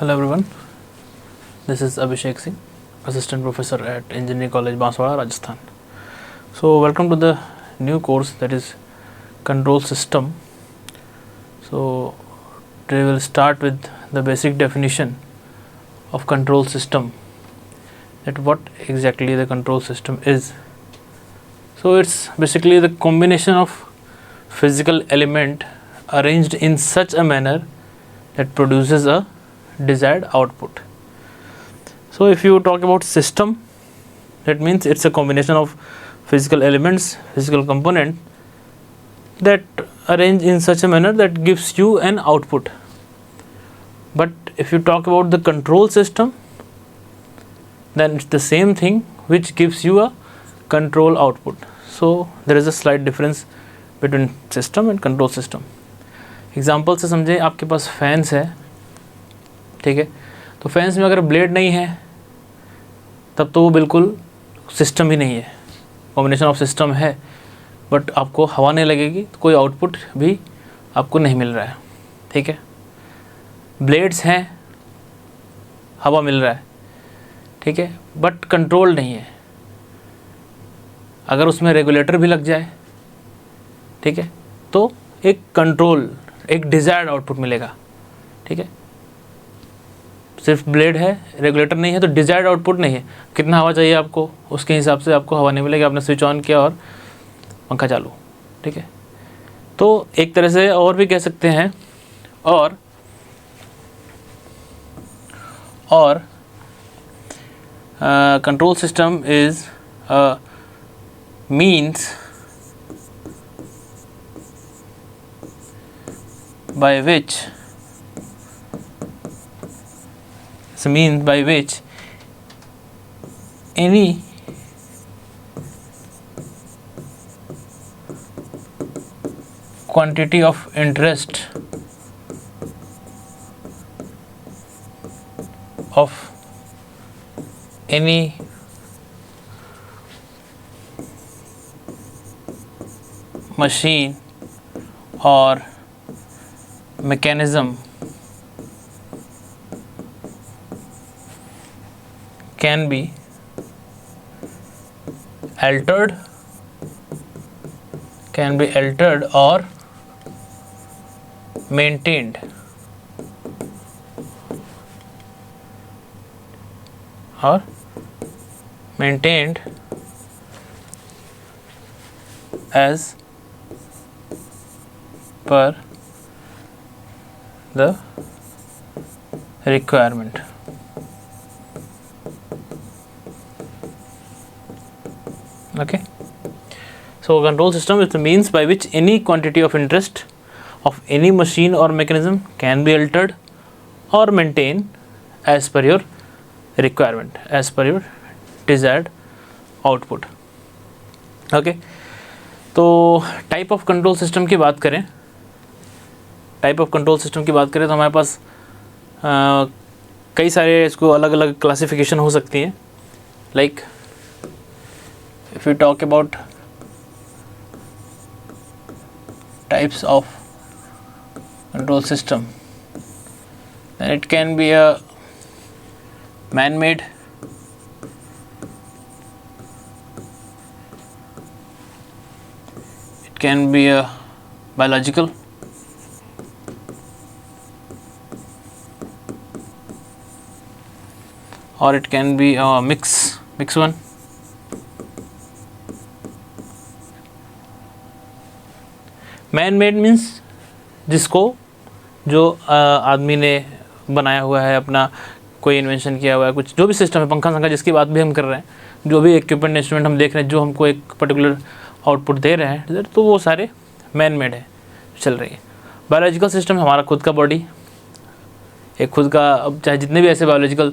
Hello everyone, this is Abhishek Singh, Assistant Professor at Engineering College, Banswara, Rajasthan. So welcome to the new course, that is Control System. So today we will start with the basic definition of control system, that what exactly the control system is. So it's basically the combination of physical element arranged in such a manner that produces a desired output. So if you talk about system, that means it's a combination of physical elements, physical component that arrange in such a manner that gives you an output. But if you talk about the control system, then it's the same thing which gives you a control output. So there is a slight difference between system and control system. Example से समझें, आपके पास fans है, ठीक है, तो fans में अगर blade नहीं है तब तो वो बिल्कुल सिस्टम ही नहीं है, कॉम्बिनेशन ऑफ सिस्टम है, बट आपको हवा नहीं लगेगी तो कोई आउटपुट भी आपको नहीं मिल रहा है, ठीक है. ब्लेड्स हैं, हवा मिल रहा है, ठीक है, बट कंट्रोल नहीं है. अगर उसमें रेगुलेटर भी लग जाए, ठीक है, तो एक कंट्रोल, एक डिज़ायर्ड आउटपुट मिलेगा, ठीक है. सिर्फ ब्लेड है, रेगुलेटर नहीं है, तो डिज़ायर्ड आउटपुट नहीं है. कितना हवा चाहिए आपको, उसके हिसाब से आपको हवा नहीं मिलेगी. आपने स्विच ऑन किया और पंखा चालू, ठीक है. तो एक तरह से और भी कह सकते हैं, और control system is means by which any quantity of interest of any machine or mechanism can be altered or maintained as per the requirement. Okay, so control system is the means by which any quantity of interest of any machine or mechanism can be altered or maintained as per your requirement, as per your desired output. Okay, तो type of control system की बात करें, type of control system की बात करें तो हमारे पास कई सारे इसको अलग अलग क्लासिफिकेशन हो सकती हैं. Like if you talk about types of control system, then it can be a man-made, it can be a biological, or it can be a mix one. Man made means जिसको जो आदमी ने बनाया हुआ है, अपना कोई इन्वेंशन किया हुआ है, कुछ जो भी सिस्टम है, पंखा संखा जिसकी बात भी हम कर रहे हैं, जो भी इक्विपमेंट इंस्ट्रूमेंट हम देख रहे हैं जो हमको एक पर्टिकुलर आउटपुट दे रहे हैं, तो वो सारे मैन मेड है, चल रही है. बायोलॉजिकल सिस्टम हमारा खुद का बॉडी, एक खुद का, अब चाहे जितने भी ऐसे बायोलॉजिकल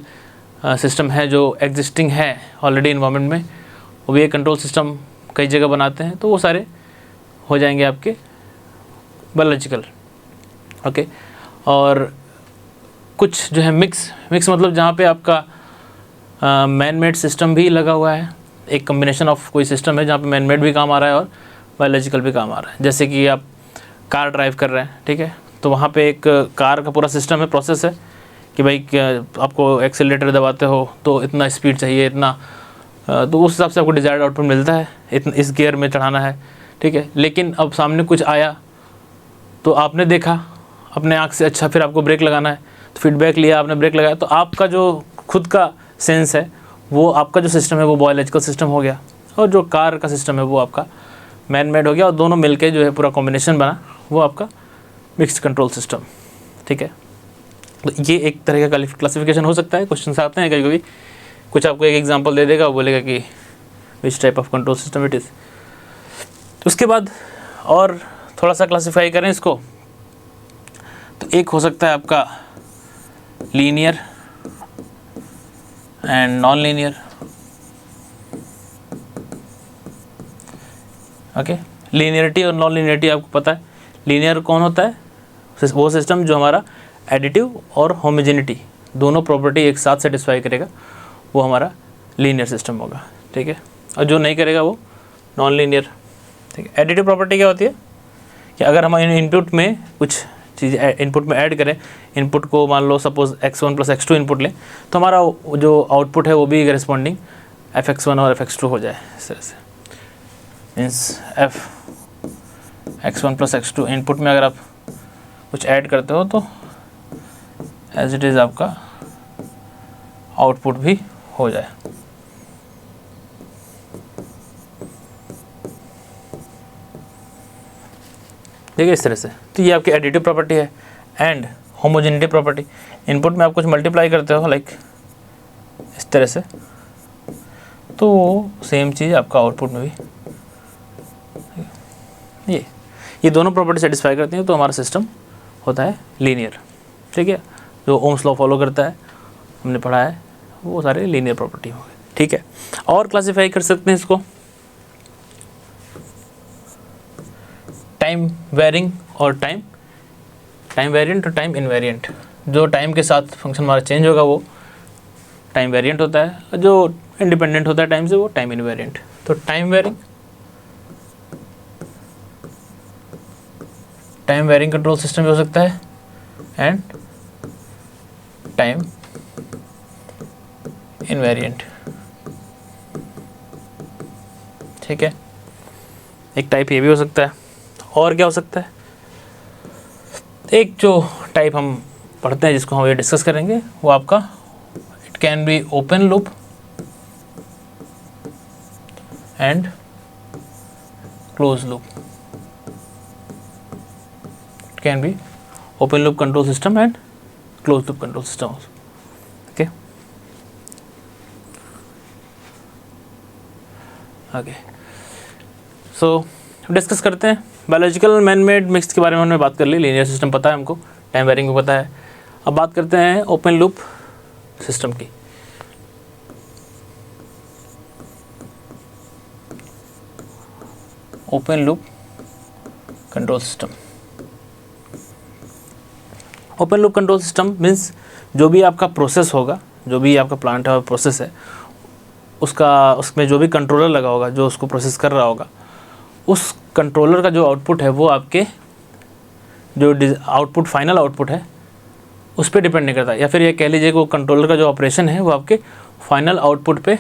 सिस्टम है जो एग्जिस्टिंग है ऑलरेडी इन्वायरमेंट में, वो भी एक कंट्रोल सिस्टम कई जगह बनाते हैं, तो वो सारे हो जाएंगे आपके बायोलॉजिकल. ओके, और कुछ जो है मिक्स मतलब जहाँ पे आपका मैन मेड सिस्टम भी लगा हुआ है, एक कम्बिनेशन ऑफ कोई सिस्टम है जहाँ पे मैन मेड भी काम आ रहा है और बायोलॉजिकल भी काम आ रहा है. जैसे कि आप कार ड्राइव कर रहे हैं, ठीक है, तो वहाँ पे एक कार का पूरा सिस्टम है, प्रोसेस है कि भाई आपको एक्सेलरेटर दबाते हो तो इतना स्पीड चाहिए, इतना, तो उस हिसाब से आपको डिज़ायर्ड आउटपुट मिलता है, इतना इस गियर में चढ़ाना है, ठीक है। लेकिन अब सामने कुछ आया तो आपने देखा अपने आँख से, अच्छा फिर आपको ब्रेक लगाना है, तो फीडबैक लिया, आपने ब्रेक लगाया, तो आपका जो खुद का सेंस है, वो आपका जो सिस्टम है वो बायोलॉजिकल सिस्टम हो गया, और जो कार का सिस्टम है वो आपका मैन मेड हो गया, और दोनों मिलके जो है पूरा कॉम्बिनेशन बना, वो आपका मिक्स्ड कंट्रोल सिस्टम, ठीक है। तो ये एक तरह का क्लासिफिकेशन हो सकता है। क्वेश्चन आते हैं कभी कभी, कुछ आपको एक एग्जांपल दे देगा, वो बोलेगा कि which type of control system it is. उसके बाद और थोड़ा सा क्लासिफाई करें इसको, तो एक हो सकता है आपका linear and non linear, okay. Linearity और नॉन लीनियरिटी आपको पता है। लीनियर कौन होता है? वो सिस्टम जो हमारा एडिटिव और होमोजेनिटी दोनों प्रॉपर्टी एक साथ सेटिस्फाई करेगा, वो हमारा लीनियर सिस्टम होगा, ठीक है। और जो नहीं करेगा वो नॉन लीनियर, ठीक है। एडिटिव प्रॉपर्टी क्या होती है कि अगर हम इनपुट में कुछ चीज़ इनपुट में ऐड करें, इनपुट को मान लो सपोज x1 + x2 इनपुट लें, तो हमारा जो आउटपुट है वो भी करेस्पॉन्डिंग fx1 और fx2 हो जाए, इस तरह से। मीन्स x1 + x2 इनपुट में अगर आप कुछ ऐड करते हो तो एज इट इज़ आपका आउटपुट भी हो जाए, ठीक है, इस तरह से। तो ये आपकी एडिटिव प्रॉपर्टी है। एंड होमोजेनिटी प्रॉपर्टी, इनपुट में आप कुछ मल्टीप्लाई करते हो लाइक इस तरह से, तो सेम चीज़ आपका आउटपुट में भी, ये दोनों प्रॉपर्टी सेटिस्फाई करती हैं, तो हमारा सिस्टम होता है लीनियर, ठीक है। जो ओम्स लॉ फॉलो करता है, हमने पढ़ा है, वो सारे लीनियर प्रॉपर्टी हो गए, ठीक है। और क्लासिफाई कर सकते हैं इसको टाइम वेरिंग और टाइम वेरिएंट और टाइम इनवेरिएंट। जो टाइम के साथ फंक्शन हमारा चेंज होगा वो टाइम वेरिएंट होता है, और जो इंडिपेंडेंट होता है टाइम से वो टाइम इनवेरिएंट। तो टाइम वेरिंग कंट्रोल सिस्टम भी हो सकता है, एंड टाइम इनवेरिएंट, ठीक है। एक टाइप ये भी हो सकता है। और क्या हो सकता है? एक जो टाइप हम पढ़ते हैं, जिसको हम ये डिस्कस करेंगे, वो आपका it can be open loop and close loop. It can be open loop control system and close loop control system, okay. Okay, so discuss करते हैं। बायोलॉजिकल मैन मेड मिक्स के बारे में हमने बात कर ली, लीनियर सिस्टम पता है हमको, टाइम वेरिंग भी पता है। अब बात करते हैं ओपन लूप सिस्टम की। Open loop control system, open loop control system means जो भी आपका प्रोसेस होगा, जो भी आपका प्लांट है प्रोसेस है, उसमें जो भी कंट्रोलर लगा होगा, जो उसको प्रोसेस कर रहा होगा, उस कंट्रोलर का जो आउटपुट है वो आपके जो आउटपुट फाइनल आउटपुट है उस पर डिपेंड नहीं करता, या फिर ये कह लीजिए कि वो कंट्रोलर का जो ऑपरेशन है वो आपके फाइनल आउटपुट पे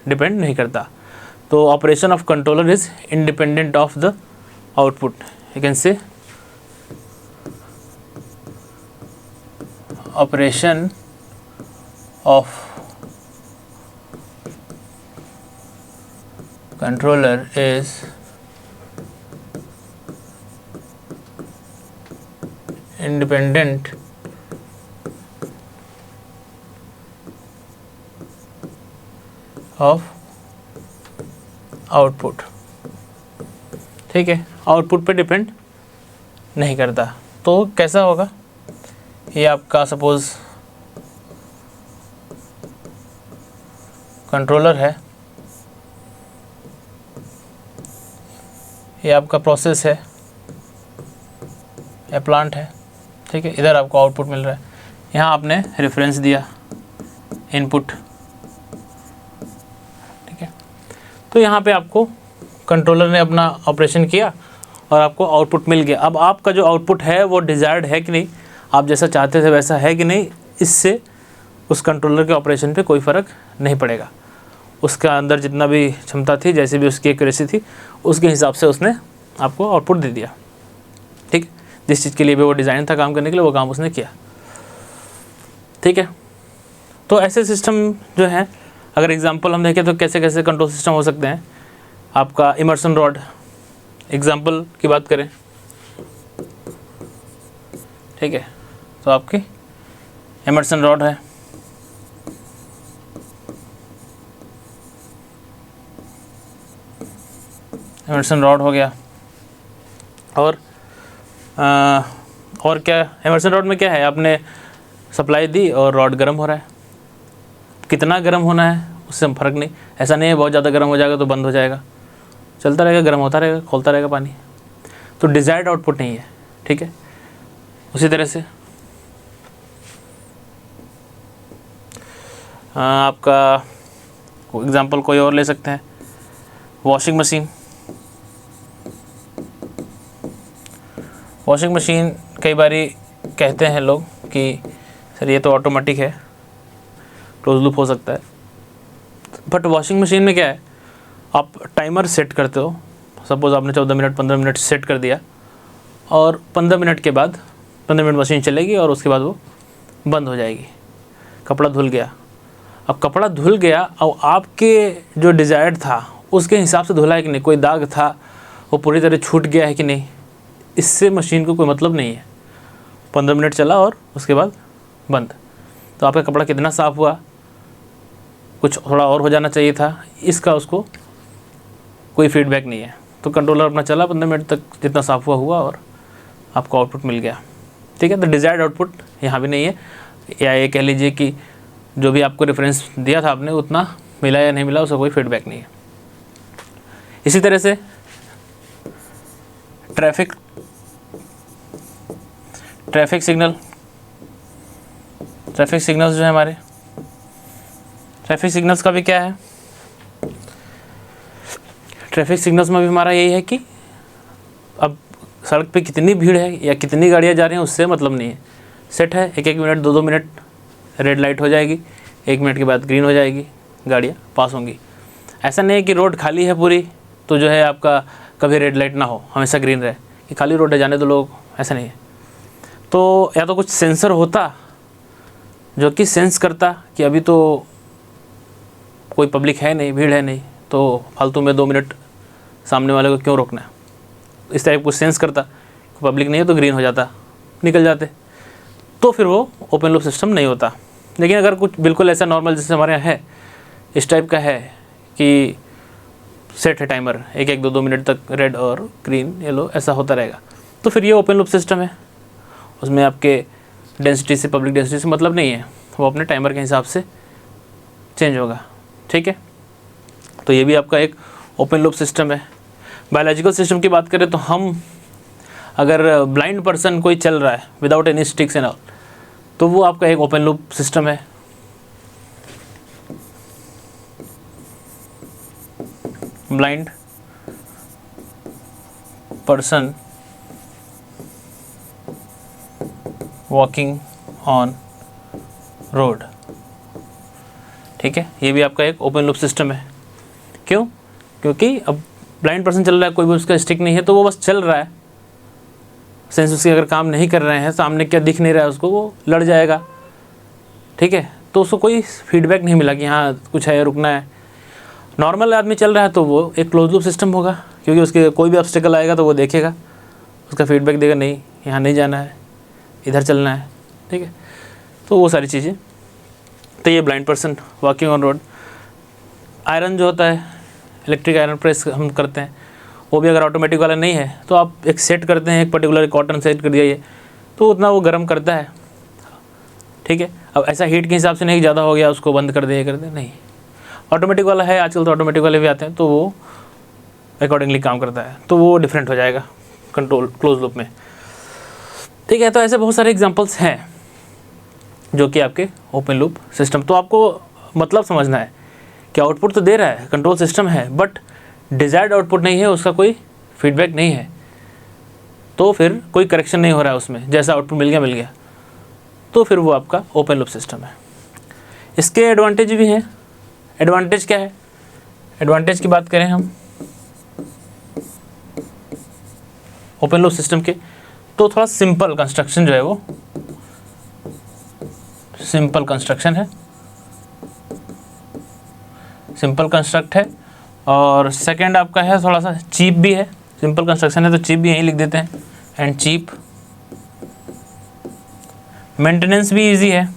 डिपेंड नहीं करता। तो operation of controller is independent of the output, you can say operation of controller is independent of output, ठीक है, आउटपुट पे डिपेंड नहीं करता। तो कैसा होगा ये आपका, सपोज कंट्रोलर है, ये आपका प्रोसेस है या प्लांट है, ठीक है। इधर आपको आउटपुट मिल रहा है, यहाँ आपने रेफरेंस दिया इनपुट, ठीक है। तो यहाँ पे आपको कंट्रोलर ने अपना ऑपरेशन किया और आपको आउटपुट मिल गया। अब आपका जो आउटपुट है वो डिज़ायर्ड है कि नहीं, आप जैसा चाहते थे वैसा है कि नहीं, इससे उस कंट्रोलर के ऑपरेशन पे कोई फ़र्क नहीं पड़ेगा। उसका अंदर जितना भी क्षमता थी, जैसे भी उसकी एक्यूरेसी थी, उसके हिसाब से उसने आपको आउटपुट दे दिया। ठीक, जिस चीज़ के लिए भी वो डिज़ाइन था काम करने के लिए, वो काम उसने किया। ठीक है, तो ऐसे सिस्टम जो है, अगर एग्जांपल हम देखें तो कैसे कैसे कंट्रोल सिस्टम हो सकते हैं। आपका इमर्सन रॉड, एग्जांपल की बात करें, ठीक है, तो आपकी इमर्सन रॉड है, इमर्सन रॉड हो गया। और क्या, इमर्सन रॉड में क्या है, आपने सप्लाई दी और रॉड गर्म हो रहा है। कितना गर्म होना है उससे फ़र्क नहीं, ऐसा नहीं है बहुत ज़्यादा गर्म हो जाएगा तो बंद हो जाएगा, चलता रहेगा, गर्म होता रहेगा, खोलता रहेगा पानी, तो डिज़ायर्ड आउटपुट नहीं है। ठीक है, उसी तरह से आपका एग्ज़ाम्पल कोई और ले सकते हैं, वॉशिंग मशीन। वॉशिंग मशीन कई बारी कहते हैं लोग कि सर ये तो ऑटोमेटिक है, क्लोज लूप हो सकता है, बट वॉशिंग मशीन में क्या है, आप टाइमर सेट करते हो। सपोज़ आपने 14 मिनट 15 मिनट सेट कर दिया और 15 मिनट के बाद 15 मिनट मशीन चलेगी और उसके बाद वो बंद हो जाएगी। कपड़ा धुल गया, अब कपड़ा धुल गया और आपके जो डिज़ायर्ड था उसके हिसाब से धुला है कि नहीं, कोई दाग था वो पूरी तरह छूट गया है कि नहीं, इससे मशीन को कोई मतलब नहीं है। 15 मिनट चला और उसके बाद बंद, तो आपका कपड़ा कितना साफ़ हुआ, कुछ थोड़ा और हो जाना चाहिए था, इसका उसको कोई फीडबैक नहीं है। तो कंट्रोलर अपना चला 15 मिनट तक, जितना साफ़ हुआ और आपको आउटपुट मिल गया। ठीक है, तो डिज़ायर्ड आउटपुट यहाँ भी नहीं है, या ये कह लीजिए कि जो भी आपको रेफरेंस दिया था आपने उतना मिला या नहीं मिला, उसका कोई फीडबैक नहीं है। इसी तरह से ट्रैफिक सिग्नल, ट्रैफिक सिग्नल्स जो है हमारे, ट्रैफिक सिग्नल्स का भी क्या है, ट्रैफिक सिग्नल्स में भी हमारा यही है कि अब सड़क पे कितनी भीड़ है या कितनी गाड़ियाँ जा रही हैं उससे मतलब नहीं है, सेट है, 1-1 मिनट 2-2 मिनट रेड लाइट हो जाएगी, 1 मिनट के बाद ग्रीन हो जाएगी, गाड़ियाँ पास होंगी। ऐसा नहीं है कि रोड खाली है पूरी तो जो है आपका कभी रेड लाइट ना हो, हमेशा ग्रीन रहे, कि खाली रोड है जाने दो लोग, ऐसा नहीं है। तो या तो कुछ सेंसर होता जो कि सेंस करता कि अभी तो कोई पब्लिक है नहीं, भीड़ है नहीं, तो फालतू में 2 मिनट सामने वाले को क्यों रोकना है, इस टाइप कुछ सेंस करता, पब्लिक नहीं है तो ग्रीन हो जाता, निकल जाते, तो फिर वो ओपन लूप सिस्टम नहीं होता। लेकिन अगर कुछ बिल्कुल ऐसा नॉर्मल जैसे हमारे यहाँ है, इस टाइप का है कि सेट है टाइमर, 1-1 2-2 मिनट तक रेड और ग्रीन येलो ऐसा होता रहेगा, तो फिर ये ओपन लूप सिस्टम है। उसमें आपके डेंसिटी से, पब्लिक डेंसिटी से मतलब नहीं है, वो अपने टाइमर के हिसाब से चेंज होगा। ठीक है, तो ये भी आपका एक ओपन लूप सिस्टम है। बायोलॉजिकल सिस्टम की बात करें तो हम अगर ब्लाइंड पर्सन कोई चल रहा है without any sticks and all, तो वो आपका एक ओपन लूप सिस्टम है। Blind person walking on road, ठीक है, ये भी आपका एक ओपन लूप सिस्टम है। क्यों? क्योंकि अब ब्लाइंड पर्सन चल रहा है, कोई भी उसका स्टिक नहीं है, तो वो बस चल रहा है, सेंस उसके अगर काम नहीं कर रहे हैं, सामने क्या दिख नहीं रहा है उसको, वो लड़ जाएगा। ठीक है, तो उसको कोई फीडबैक नहीं मिला कि हाँ कुछ है, रुकना है। नॉर्मल आदमी चल रहा है तो वो एक क्लोज लूप सिस्टम होगा, क्योंकि उसके कोई भी ऑब्स्टेकल आएगा तो वो देखेगा, उसका फीडबैक देगा, नहीं यहाँ नहीं जाना है, इधर चलना है। ठीक है, तो वो सारी चीज़ें, तो ये blind person walking on road. Iron जो होता है, इलेक्ट्रिक आयरन प्रेस हम करते हैं, वो भी अगर ऑटोमेटिक वाला नहीं है तो आप एक सेट करते हैं, एक पर्टिकुलर कॉटन सेट कर दिया ये, तो उतना वो गर्म करता है। ठीक है, अब ऐसा हीट के हिसाब से नहीं, ज़्यादा हो गया उसको बंद कर दे, ये कर दे, नहीं। ऑटोमेटिक वाला है, आजकल तो ऑटोमेटिक वाले भी आते हैं, तो वो अकॉर्डिंगली काम करता है, तो वो डिफरेंट हो जाएगा कंट्रोल क्लोज लूप में। ठीक है, तो ऐसे बहुत सारे एग्जांपल्स हैं जो कि आपके ओपन लूप सिस्टम। तो आपको मतलब समझना है कि आउटपुट तो दे रहा है, कंट्रोल सिस्टम है, बट डिज़ायर्ड आउटपुट नहीं है, उसका कोई फीडबैक नहीं है, तो फिर कोई करेक्शन नहीं हो रहा है उसमें, जैसा आउटपुट मिल गया। तो फिर वो आपका ओपन लूप सिस्टम है। इसके एडवांटेज भी हैं। एडवांटेज क्या है? एडवांटेज की बात करें हम ओपन लूप सिस्टम के, तो थोड़ा सिंपल कंस्ट्रक्शन जो है वो सिंपल कंस्ट्रक्शन है, सिंपल कंस्ट्रक्ट है। और सेकंड आपका है थोड़ा सा चीप भी है। सिंपल कंस्ट्रक्शन है तो चीप भी यहीं लिख देते हैं, एंड चीप। मेंटेनेंस भी इजी है,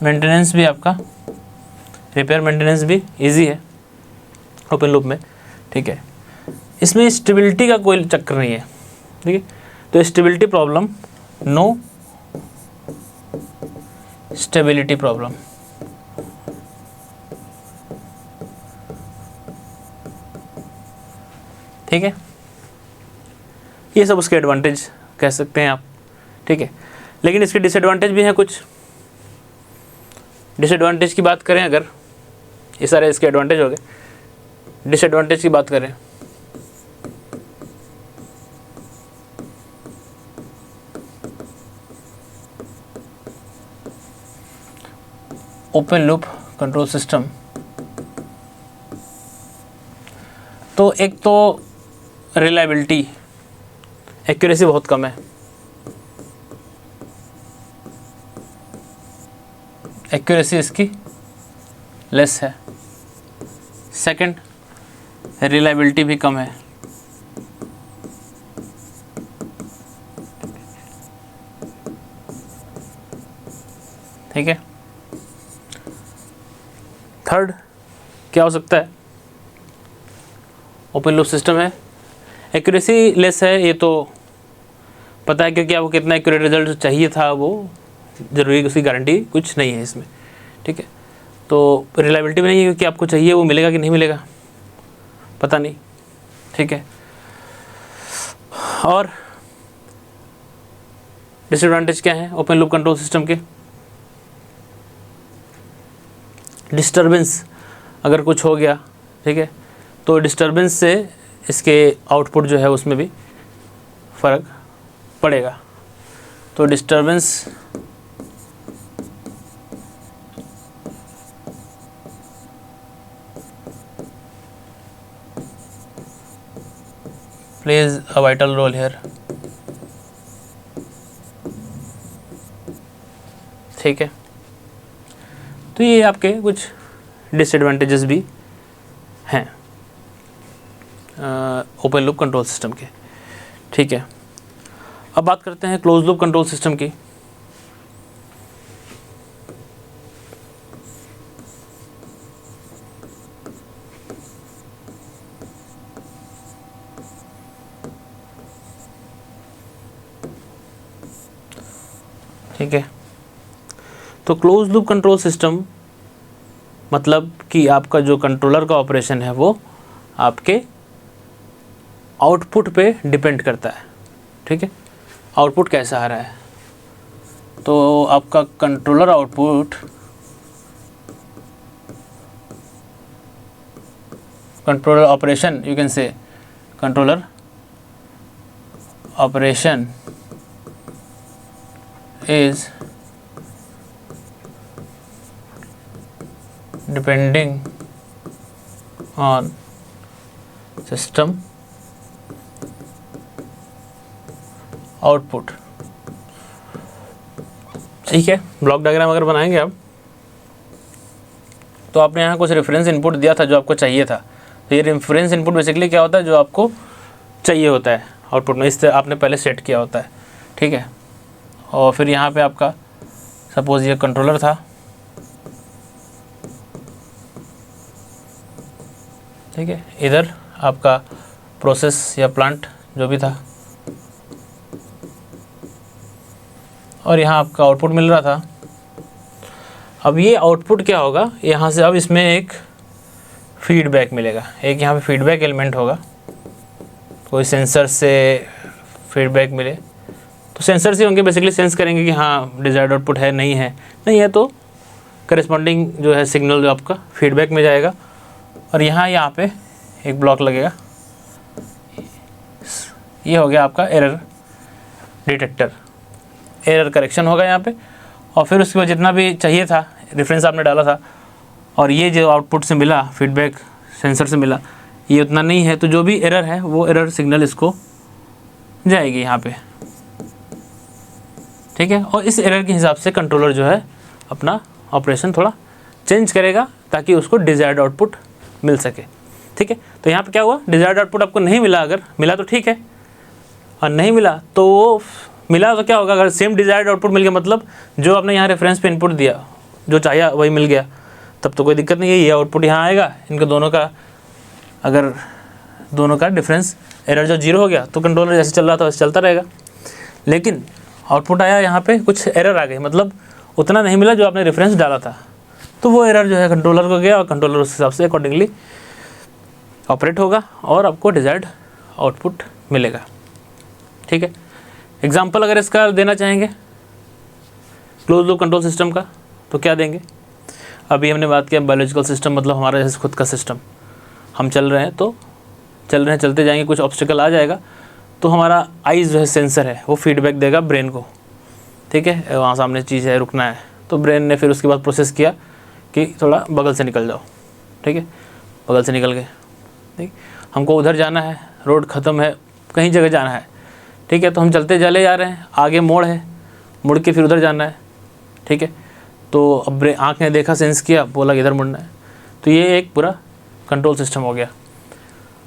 मेंटेनेंस भी आपका रिपेयर मेंटेनेंस भी इजी है ओपन लूप में, ठीक है। इसमें स्टेबिलिटी का कोई चक्कर नहीं है, ठीक है। तो stability problem, no stability problem, ठीक है। ये सब उसके एडवांटेज कह सकते हैं आप, ठीक है। लेकिन इसके डिसएडवांटेज भी हैं कुछ। डिसएडवांटेज की बात करें अगर, ये सारे इसके एडवांटेज हो गए। डिसएडवांटेज की बात करें, ओपन लूप कंट्रोल सिस्टम, तो एक तो रिलायबिलिटी, एक्यूरेसी बहुत कम है। एक्यूरेसी इसकी लेस है। सेकंड, रिलायबिलिटी भी कम है। ठीक है। थर्ड क्या हो सकता है? ओपन लूप सिस्टम है, एक्यूरेसी लेस है, ये तो पता है, क्योंकि आपको कितना एक्यूरेट रिजल्ट चाहिए था वो ज़रूरी, उसकी गारंटी कुछ नहीं है इसमें, ठीक है। तो रिलायबिलिटी भी नहीं है, क्योंकि आपको चाहिए वो मिलेगा कि नहीं मिलेगा पता नहीं, ठीक है। और डिसएडवांटेज क्या है ओपन लूप कंट्रोल सिस्टम के? डिस्टरबेंस, अगर कुछ हो गया, ठीक है, तो डिस्टरबेंस से इसके आउटपुट जो है उसमें भी फ़र्क पड़ेगा। तो disturbance plays a vital role here, ठीक है। तो ये आपके कुछ डिसएडवांटेजेस भी हैं ओपन लूप कंट्रोल सिस्टम के, ठीक है। अब बात करते हैं क्लोज लूप कंट्रोल सिस्टम की। ठीक है। तो क्लोज लूप कंट्रोल सिस्टम मतलब कि आपका जो कंट्रोलर का ऑपरेशन है वो आपके आउटपुट पे डिपेंड करता है, ठीक है। आउटपुट कैसा आ रहा है, तो आपका controller output, controller operation, you can say controller operation is depending on system output, ठीक है। ब्लॉक डायग्राम अगर बनाएंगे आप, तो आपने यहाँ कुछ रेफरेंस इनपुट दिया था जो आपको चाहिए था। तो ये रेफरेंस इनपुट बेसिकली क्या होता है, जो आपको चाहिए होता है आउटपुट में, इस तरह आपने पहले सेट किया होता है, ठीक है। और फिर यहाँ पे आपका सपोज ये कंट्रोलर था, ठीक है। इधर आपका प्रोसेस या प्लांट जो भी था, और यहाँ आपका आउटपुट मिल रहा था। अब ये आउटपुट क्या होगा, यहाँ से अब इसमें एक फीडबैक मिलेगा, एक यहाँ पे फीडबैक एलिमेंट होगा, कोई सेंसर से फीडबैक मिले तो सेंसर से होंगे, बेसिकली सेंस करेंगे कि हाँ डिज़ायर्ड आउटपुट है, नहीं है तो करस्पॉन्डिंग जो है सिग्नल जो आपका फीडबैक में जाएगा। और यहाँ पे एक ब्लॉक लगेगा, ये हो गया आपका एरर डिटेक्टर, एरर करेक्शन होगा यहाँ पे, और फिर उसके बाद जितना भी चाहिए था रेफरेंस आपने डाला था और ये जो आउटपुट से मिला, फीडबैक सेंसर से मिला, ये उतना नहीं है, तो जो भी एरर है वो एरर सिग्नल इसको जाएगी यहाँ पे, ठीक है। और इस एरर के हिसाब से कंट्रोलर जो है अपना ऑपरेशन थोड़ा चेंज करेगा ताकि उसको डिज़ायर्ड आउटपुट मिल सके, ठीक है। तो यहाँ पे क्या हुआ, डिज़ायर्ड आउटपुट आपको नहीं मिला, अगर मिला तो ठीक है, और नहीं मिला तो वो मिला तो क्या होगा, अगर सेम डिज़ायर्ड आउटपुट मिल गया, मतलब जो आपने यहाँ रेफरेंस पे इनपुट दिया जो चाहिए वही मिल गया, तब तो कोई दिक्कत नहीं है, ये आउटपुट यहाँ आएगा। इनके दोनों का अगर दोनों का डिफरेंस एरर जो 0 हो गया तो कंट्रोलर जैसे चल रहा था वैसे चलता रहेगा। लेकिन आउटपुट आया यहाँ पे कुछ एरर आ गई, मतलब उतना नहीं मिला जो आपने रेफरेंस डाला था, तो वो एरर जो है कंट्रोलर को गया और कंट्रोलर उस हिसाब से अकॉर्डिंगली ऑपरेट होगा और आपको डिज़ायर्ड आउटपुट मिलेगा, ठीक है। एग्जाम्पल अगर इसका देना चाहेंगे क्लोज लूप कंट्रोल सिस्टम का, तो क्या देंगे। अभी हमने बात किया बायोलॉजिकल सिस्टम, मतलब हमारा जैसे खुद का सिस्टम, हम चल रहे हैं तो चल रहे हैं, चलते जाएंगे, कुछ ऑब्स्टिकल आ जाएगा तो हमारा आईज जो है सेंसर है वो फीडबैक देगा ब्रेन को, ठीक है, वहाँ सामने चीज़ है, रुकना है, तो ब्रेन ने फिर उसके बाद प्रोसेस किया कि थोड़ा बगल से निकल जाओ, ठीक है, बगल से निकल गए, ठीक, हमको उधर जाना है, रोड ख़त्म है, कहीं जगह जाना है, ठीक है, तो हम चलते चले जा रहे हैं, आगे मोड़ है, मुड़ के फिर उधर जाना है, ठीक है, तो अब आँख ने देखा, सेंस किया, बोला इधर मुड़ना है, तो ये एक पूरा कंट्रोल सिस्टम हो गया।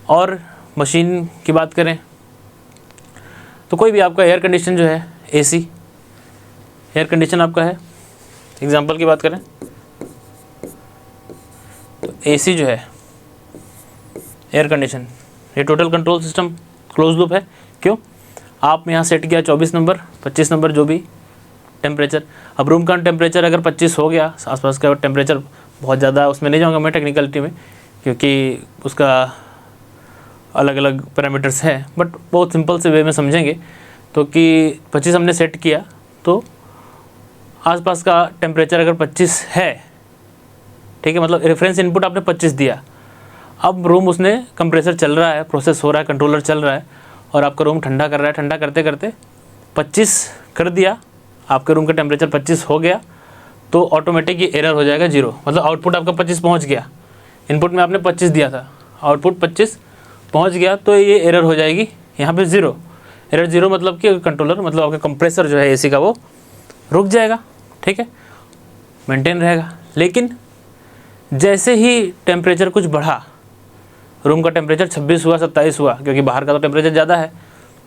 और मशीन की बात करें तो कोई भी आपका एयर कंडीशन जो है, एसी एयर कंडीशन आपका है, एग्जांपल की बात करें तो एसी जो है एयर कंडीशन, ये total control system close loop है। क्यों, आप यहाँ सेट किया 24 नंबर 25 नंबर जो भी टेम्परेचर, अब रूम का टेम्परेचर अगर 25 हो गया, आसपास का टेम्परेचर बहुत ज़्यादा, उसमें नहीं जाऊँगा मैं टेक्निकलिटी में क्योंकि उसका अलग अलग पैरामीटर्स हैं, बट बहुत सिंपल से वे में समझेंगे तो कि 25 हमने सेट किया तो आसपास का टेम्परेचर अगर 25 है, ठीक है, मतलब रेफरेंस इनपुट आपने 25 दिया, अब रूम उसने कंप्रेसर चल रहा है, प्रोसेस हो रहा है, कंट्रोलर चल रहा है और आपका रूम ठंडा कर रहा है, ठंडा करते करते 25 कर दिया, आपके रूम का टेम्परेचर 25 हो गया तो ऑटोमेटिक ये एरर हो जाएगा 0, मतलब आउटपुट आपका 25 पहुँच गया, इनपुट में आपने 25 दिया था, आउटपुट 25 पहुंच गया तो ये एरर हो जाएगी यहाँ पे 0, एरर 0 मतलब कि कंट्रोलर, मतलब आपका कंप्रेसर जो है एसी का वो रुक जाएगा, ठीक है, मेंटेन रहेगा। लेकिन जैसे ही टेम्परेचर कुछ बढ़ा, रूम का टेम्परेचर 26 हुआ, 27 हुआ, क्योंकि बाहर का तो टेम्परेचर ज़्यादा है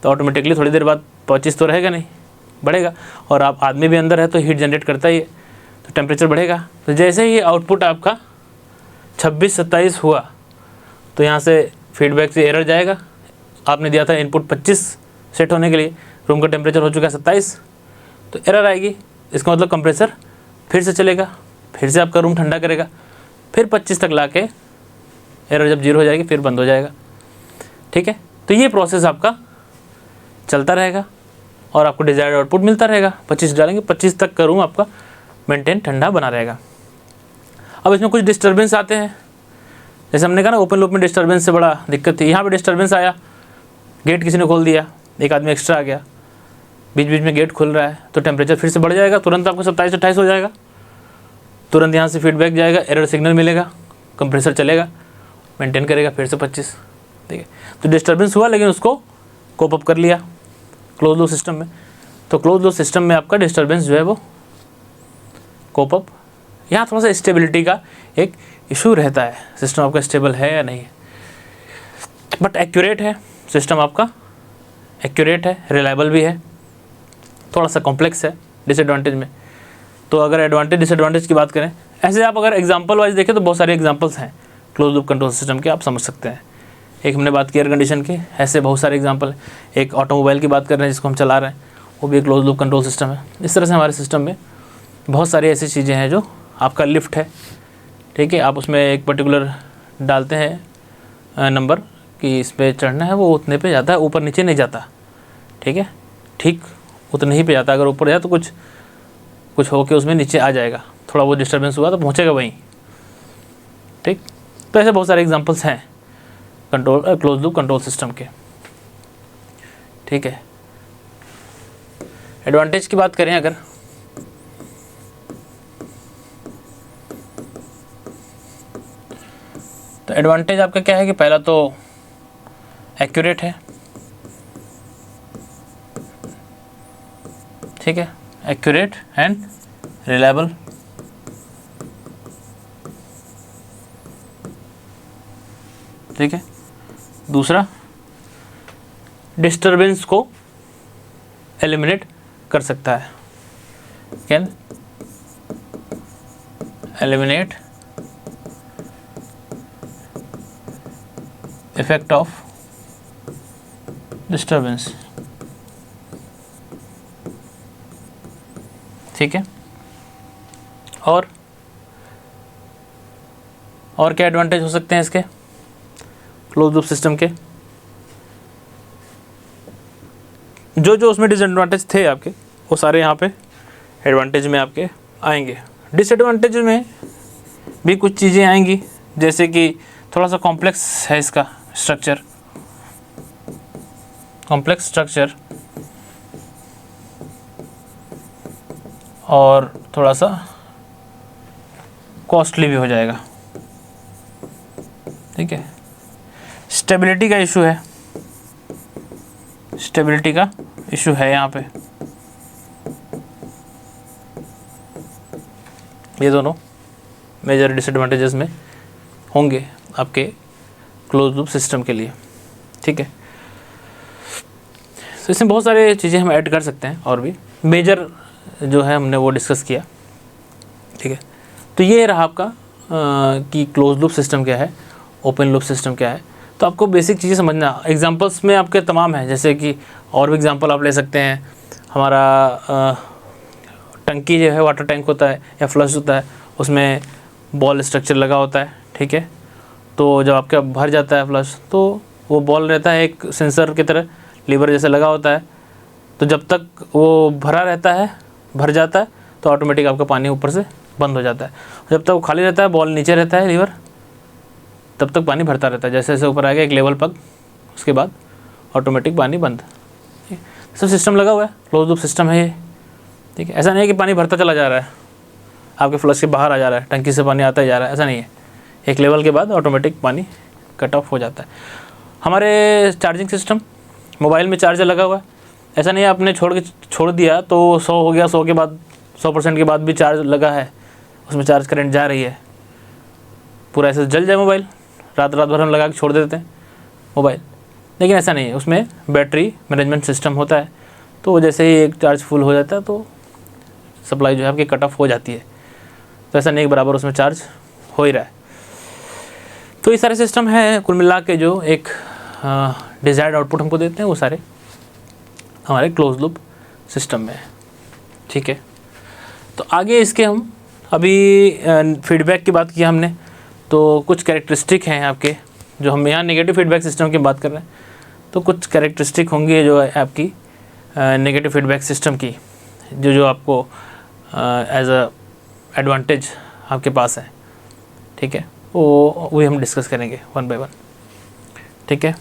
तो ऑटोमेटिकली थोड़ी देर बाद 25 तो रहेगा नहीं, बढ़ेगा, और आप आदमी भी अंदर है तो हीट जनरेट करता ही है तो टेम्परेचर बढ़ेगा। तो जैसे ही आउटपुट आपका 26-27 हुआ तो यहाँ से फीडबैक से एरर जाएगा, आपने दिया था इनपुट 25 सेट होने के लिए, रूम का टेम्परेचर हो चुका है 27, तो एरर आएगी, इसका मतलब कंप्रेसर फिर से चलेगा, फिर से आपका रूम ठंडा करेगा, फिर 25 तक लाके एरर जब 0 हो जाएगी फिर बंद हो जाएगा, ठीक है। तो ये प्रोसेस आपका चलता रहेगा और आपको डिज़ायर्ड आउटपुट मिलता रहेगा, 25 डालेंगे 25 तक का रूम आपका मेंटेन ठंडा बना रहेगा। अब इसमें कुछ डिस्टर्बेंस आते हैं, जैसे हमने कहा ना ओपन लूप में डिस्टर्बेंस से बड़ा दिक्कत थी, यहाँ पे डिस्टर्बेंस आया, गेट किसी ने खोल दिया, एक आदमी एक्स्ट्रा आ गया, बीच बीच में गेट खुल रहा है तो टेम्परेचर फिर से बढ़ जाएगा, तुरंत आपको 27-28 हो जाएगा, तुरंत यहाँ से फीडबैक जाएगा, एरर सिग्नल मिलेगा, कंप्रेसर चलेगा, मेंटेन करेगा फिर से 25, ठीक है। तो डिस्टर्बेंस हुआ लेकिन उसको कोप अप कर लिया क्लोज लूप सिस्टम में, तो क्लोज लूप सिस्टम में आपका डिस्टर्बेंस जो है वो कोप अप, यहाँ थोड़ा सा स्टेबिलिटी का एक इशू रहता है, सिस्टम आपका स्टेबल है या नहीं है, बट एक्यूरेट है सिस्टम आपका, एक्यूरेट है, रिलायबल भी है, थोड़ा सा कॉम्प्लेक्स है डिसएडवांटेज में। तो अगर एडवांटेज डिसएडवांटेज की बात करें, ऐसे आप अगर एग्जांपल वाइज देखें तो बहुत सारे एग्जांपल्स हैं क्लोज लूप कंट्रोल सिस्टम के, आप समझ सकते हैं। एक हमने बात की एयर कंडीशन की, ऐसे बहुत सारे एग्जांपल, एक ऑटोमोबाइल की बात कर रहे हैं जिसको हम चला रहे हैं, वो भी एक क्लोज लूप कंट्रोल सिस्टम है। इस तरह से हमारे सिस्टम में बहुत सारी ऐसी चीज़ें हैं, जो आपका लिफ्ट है, ठीक है, आप उसमें एक पर्टिकुलर डालते हैं नंबर कि इस पर चढ़ना है, वो उतने पे जाता है, ऊपर नीचे नहीं जाता, ठीक है, ठीक उतने ही पे जाता है, अगर ऊपर जाए तो कुछ हो के उसमें नीचे आ जाएगा, थोड़ा वो डिस्टर्बेंस हुआ तो पहुँचेगा वहीं, ठीक। तो ऐसे बहुत सारे एग्जांपल्स हैं क्लोज लूप कंट्रोल सिस्टम के, ठीक है। एडवांटेज की बात करें अगर, तो एडवांटेज आपका क्या है कि पहला तो एक्यूरेट है, ठीक है, एक्यूरेट एंड रिलायबल। ठीक है, दूसरा डिस्टरबेंस को एलिमिनेट कर सकता है, can eliminate effect of disturbance. ठीक है, और क्या एडवांटेज हो सकते हैं इसके क्लोज लूप सिस्टम के? जो उसमें डिसएडवांटेज थे आपके, वो सारे यहाँ पे एडवांटेज में आपके आएंगे। डिसएडवांटेज में भी कुछ चीज़ें आएंगी, जैसे कि थोड़ा सा कॉम्प्लेक्स है इसका स्ट्रक्चर, कॉम्प्लेक्स स्ट्रक्चर, और थोड़ा सा कॉस्टली भी हो जाएगा। ठीक है, स्टेबिलिटी का इशू है, स्टेबिलिटी का इशू है यहाँ पे। ये दोनों मेजर डिसएडवांटेजेस में होंगे आपके क्लोज लूप सिस्टम के लिए। ठीक है, तो इसमें बहुत सारे चीज़ें हम ऐड कर सकते हैं, और भी मेजर जो है हमने वो डिस्कस किया। ठीक है, तो ये रहा आपका कि क्लोज लूप सिस्टम क्या है, ओपन लूप सिस्टम क्या है। तो आपको बेसिक चीज़ें समझना, एग्जांपल्स में आपके तमाम हैं, जैसे कि और भी एग्जांपल आप ले सकते हैं। हमारा टंकी जो है, वाटर टैंक होता है या फ्लश होता है, उसमें बॉल स्ट्रक्चर लगा होता है। ठीक है, तो जब आपका भर जाता है फ्लश, तो वो बॉल रहता है एक सेंसर की तरह, लीवर जैसे लगा होता है। तो जब तक वो भरा रहता है, भर जाता है, तो ऑटोमेटिक आपका पानी ऊपर से बंद हो जाता है। जब तक वो खाली रहता है, बॉल नीचे रहता है लीवर, तब तक पानी भरता रहता है। जैसे जैसे ऊपर आ गया एक लेवल पर, उसके बाद ऑटोमेटिक पानी बंद। सब सिस्टम लगा हुआ है, क्लोज लूप सिस्टम है ये। ठीक है, ऐसा नहीं है कि पानी भरता चला जा रहा है, आपके फ्लश के बाहर आ जा रहा है, टंकी से पानी आता ही जा रहा है, ऐसा नहीं है। एक लेवल के बाद ऑटोमेटिक पानी कट ऑफ हो जाता है। हमारे चार्जिंग सिस्टम, मोबाइल में चार्जर लगा हुआ है, ऐसा नहीं है आपने छोड़ दिया तो 100 हो गया, 100 के बाद 100% के बाद भी चार्ज लगा है, उसमें चार्ज करंट जा रही है, पूरा ऐसे जल जाए मोबाइल। रात भर हम लगा के छोड़ देते हैं मोबाइल, लेकिन ऐसा नहीं है, उसमें बैटरी मैनेजमेंट सिस्टम होता है। तो जैसे ही एक चार्ज फुल हो जाता है तो सप्लाई जो है आपकी कट ऑफ हो जाती है। तो ऐसा नहीं कि बराबर उसमें चार्ज हो ही रहा है। तो ये सारे सिस्टम हैं कुल मिला के जो एक डिज़ायर्ड आउटपुट हमको देते हैं, वो सारे हमारे क्लोज लूप सिस्टम में है। ठीक है, तो आगे इसके हम अभी फीडबैक की बात की हमने, तो कुछ कैरेक्टरिस्टिक हैं आपके, जो हम यहाँ नेगेटिव फीडबैक सिस्टम की बात कर रहे हैं, तो कुछ कैरेक्टरिस्टिक होंगी जो है आपकी नेगेटिव फीडबैक सिस्टम की, जो आपको एज अ एडवांटेज आपके पास है। ठीक है, वो हम डिस्कस करेंगे वन बाय वन। ठीक है।